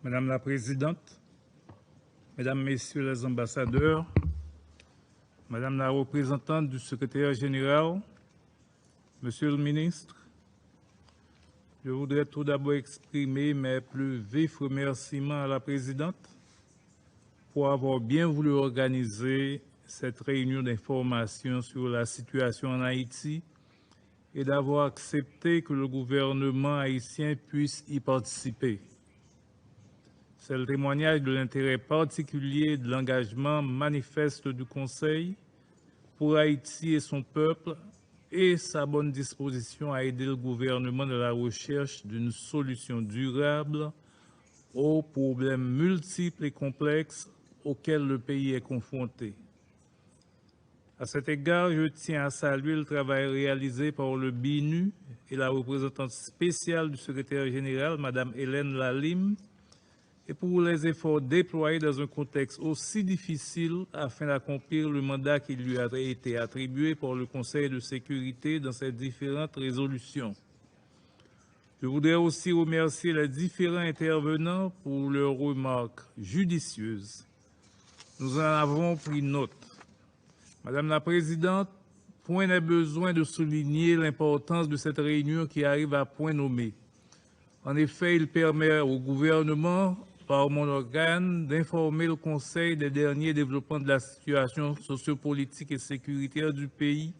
Madame la Présidente, Mesdames, Messieurs les ambassadeurs, Madame la représentante du secrétaire général, Monsieur le ministre, je voudrais tout d'abord exprimer mes plus vifs remerciements à la Présidente pour avoir bien voulu organiser cette réunion d'information sur la situation en Haïti et d'avoir accepté que le gouvernement haïtien puisse y participer. C'est le témoignage de l'intérêt particulier et de l'engagement manifeste du Conseil pour Haïti et son peuple et sa bonne disposition à aider le gouvernement dans la recherche d'une solution durable aux problèmes multiples et complexes auxquels le pays est confronté. À cet égard, je tiens à saluer le travail réalisé par le BINU et la représentante spéciale du secrétaire général, Mme Hélène Lalime, et pour les efforts déployés dans un contexte aussi difficile afin d'accomplir le mandat qui lui a été attribué par le Conseil de sécurité dans ses différentes résolutions. Je voudrais aussi remercier les différents intervenants pour leurs remarques judicieuses. Nous en avons pris note. Madame la Présidente, point n'est besoin de souligner l'importance de cette réunion qui arrive à point nommé. En effet, il permet au gouvernement, par mon organe, d'informer le Conseil des derniers développements de la situation sociopolitique et sécuritaire du pays,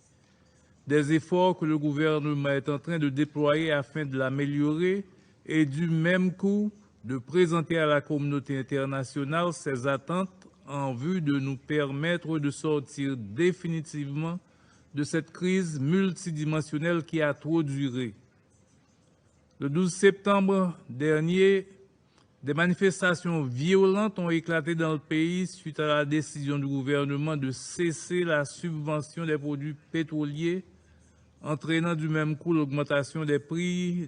des efforts que le gouvernement est en train de déployer afin de l'améliorer et du même coup de présenter à la communauté internationale ses attentes en vue de nous permettre de sortir définitivement de cette crise multidimensionnelle qui a trop duré. Le 12 septembre dernier, des manifestations violentes ont éclaté dans le pays suite à la décision du gouvernement de cesser la subvention des produits pétroliers, entraînant du même coup l'augmentation des prix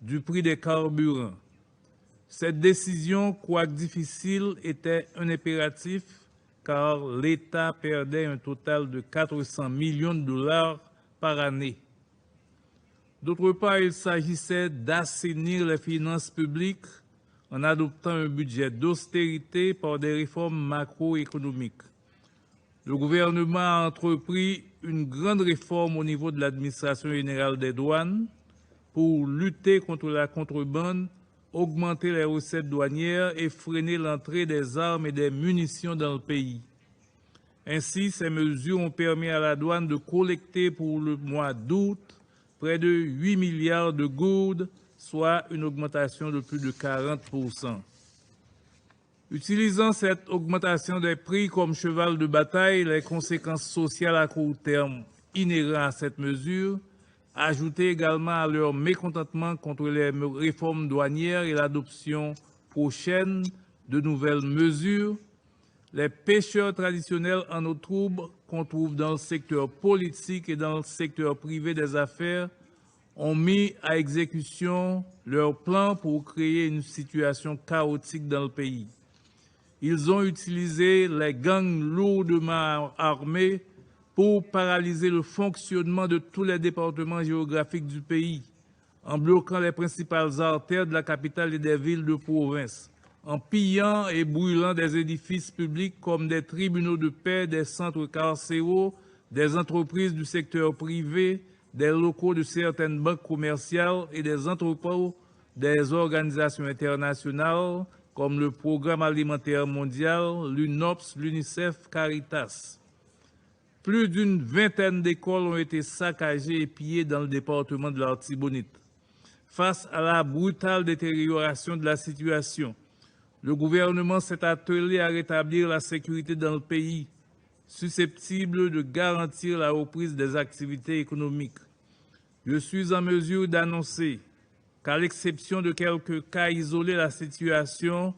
du prix des carburants. Cette décision, quoique difficile, était un impératif car l'État perdait un total de 400 millions de dollars par année. D'autre part, il s'agissait d'assainir les finances publiques en adoptant un budget d'austérité par des réformes macroéconomiques. Le gouvernement a entrepris une grande réforme au niveau de l'administration générale des douanes pour lutter contre la contrebande, augmenter les recettes douanières et freiner l'entrée des armes et des munitions dans le pays. Ainsi, ces mesures ont permis à la douane de collecter pour le mois d'août près de 8 milliards de gourdes, soit une augmentation de plus de 40%. Utilisant cette augmentation des prix comme cheval de bataille, les conséquences sociales à court terme inhérentes à cette mesure, ajoutées également à leur mécontentement contre les réformes douanières et l'adoption prochaine de nouvelles mesures, les pêcheurs traditionnels en eau trouble qu'on trouve dans le secteur politique et dans le secteur privé des affaires ont mis à exécution leur plan pour créer une situation chaotique dans le pays. Ils ont utilisé les gangs lourdement armés pour paralyser le fonctionnement de tous les départements géographiques du pays, en bloquant les principales artères de la capitale et des villes de province, en pillant et brûlant des édifices publics comme des tribunaux de paix, des centres carcéraux, des entreprises du secteur privé, des locaux de certaines banques commerciales et des entrepôts des organisations internationales comme le Programme alimentaire mondial, l'UNOPS, l'UNICEF, Caritas. Plus d'une vingtaine d'écoles ont été saccagées et pillées dans le département de l'Artibonite. Face à la brutale détérioration de la situation, le gouvernement s'est attelé à rétablir la sécurité dans le pays, susceptible de garantir la reprise des activités économiques. Je suis en mesure d'annoncer qu'à l'exception de quelques cas isolés, la situation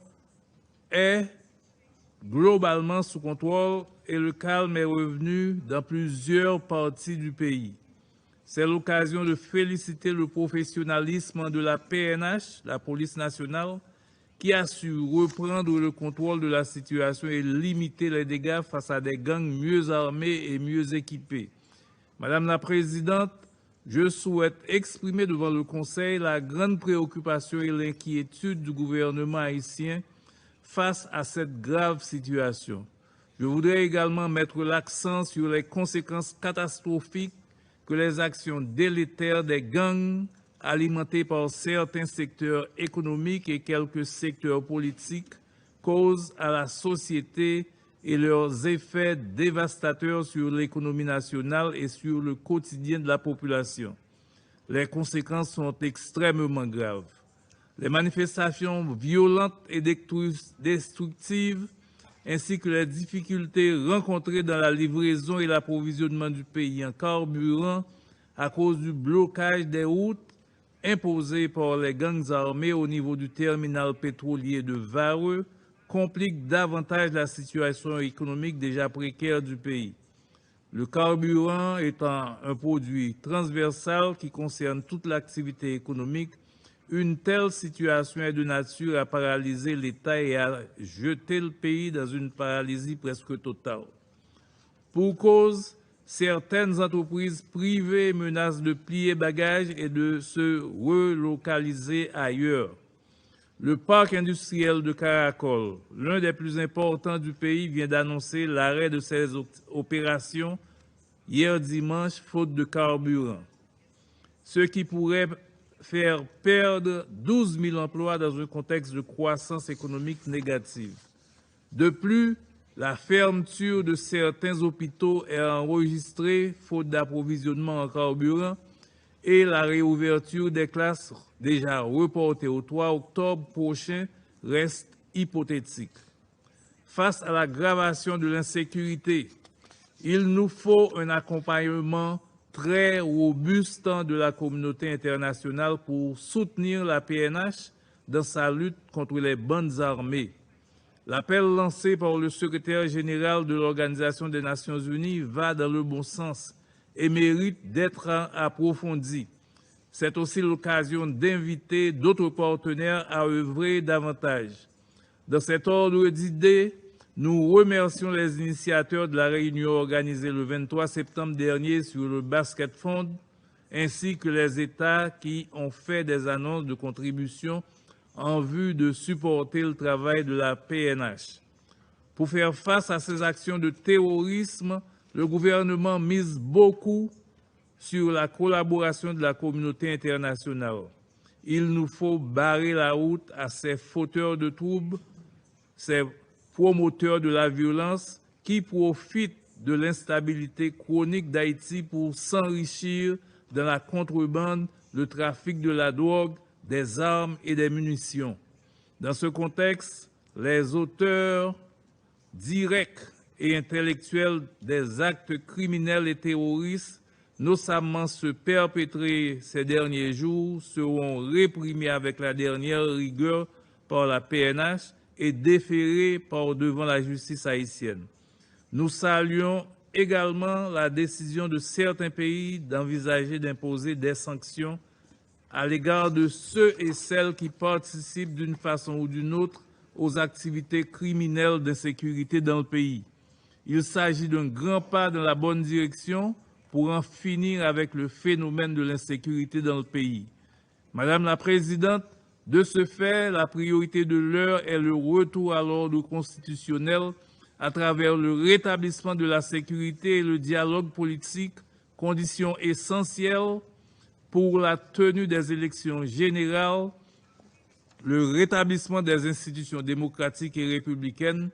est globalement sous contrôle et le calme est revenu dans plusieurs parties du pays. C'est l'occasion de féliciter le professionnalisme de la PNH, la police nationale, qui a su reprendre le contrôle de la situation et limiter les dégâts face à des gangs mieux armés et mieux équipés. Madame la Présidente, je souhaite exprimer devant le Conseil la grande préoccupation et l'inquiétude du gouvernement haïtien face à cette grave situation. Je voudrais également mettre l'accent sur les conséquences catastrophiques que les actions délétères des gangs alimentés par certains secteurs économiques et quelques secteurs politiques causent à la société et leurs effets dévastateurs sur l'économie nationale et sur le quotidien de la population. Les conséquences sont extrêmement graves. Les manifestations violentes et destructives, ainsi que les difficultés rencontrées dans la livraison et l'approvisionnement du pays en carburant à cause du blocage des routes imposé par les gangs armés au niveau du terminal pétrolier de Vareux, complique davantage la situation économique déjà précaire du pays. Le carburant étant un produit transversal qui concerne toute l'activité économique, une telle situation est de nature à paralyser l'État et à jeter le pays dans une paralysie presque totale. Pour cause, certaines entreprises privées menacent de plier bagages et de se relocaliser ailleurs. Le parc industriel de Caracol, l'un des plus importants du pays, vient d'annoncer l'arrêt de ses opérations hier dimanche, faute de carburant, ce qui pourrait faire perdre 12 000 emplois dans un contexte de croissance économique négative. De plus, la fermeture de certains hôpitaux est enregistrée faute d'approvisionnement en carburant et la réouverture des classes déjà reportée au 3 octobre prochain reste hypothétique. Face à l'aggravation de l'insécurité, il nous faut un accompagnement très robuste de la communauté internationale pour soutenir la PNH dans sa lutte contre les bandes armées. L'appel lancé par le secrétaire général de l'Organisation des Nations Unies va dans le bon sens et mérite d'être approfondi. C'est aussi l'occasion d'inviter d'autres partenaires à œuvrer davantage. Dans cet ordre d'idées, nous remercions les initiateurs de la réunion organisée le 23 septembre dernier sur le Basket Fund, ainsi que les États qui ont fait des annonces de contribution en vue de supporter le travail de la PNH. Pour faire face à ces actions de terrorisme, le gouvernement mise beaucoup sur la collaboration de la communauté internationale. Il nous faut barrer la route à ces fauteurs de troubles, ces promoteurs de la violence qui profitent de l'instabilité chronique d'Haïti pour s'enrichir dans la contrebande, le trafic de la drogue, des armes et des munitions. Dans ce contexte, les auteurs directs et intellectuels des actes criminels et terroristes, notamment ceux perpétrés ces derniers jours, seront réprimés avec la dernière rigueur par la PNH et déférés par devant la justice haïtienne. Nous saluons également la décision de certains pays d'envisager d'imposer des sanctions à l'égard de ceux et celles qui participent d'une façon ou d'une autre aux activités criminelles d'insécurité dans le pays. Il s'agit d'un grand pas dans la bonne direction pour en finir avec le phénomène de l'insécurité dans le pays. Madame la Présidente, de ce fait, la priorité de l'heure est le retour à l'ordre constitutionnel à travers le rétablissement de la sécurité et le dialogue politique, conditions essentielles pour la tenue des élections générales, le rétablissement des institutions démocratiques et républicaines,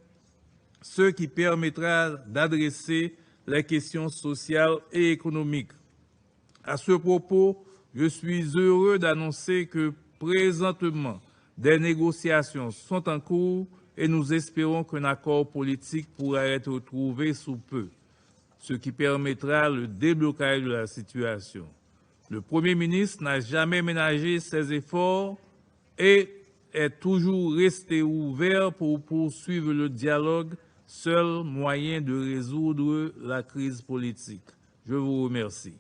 ce qui permettra d'adresser les questions sociales et économiques. À ce propos, je suis heureux d'annoncer que présentement, des négociations sont en cours et nous espérons qu'un accord politique pourra être trouvé sous peu, ce qui permettra le déblocage de la situation. Le Premier ministre n'a jamais ménagé ses efforts et est toujours resté ouvert pour poursuivre le dialogue, seul moyen de résoudre la crise politique. Je vous remercie.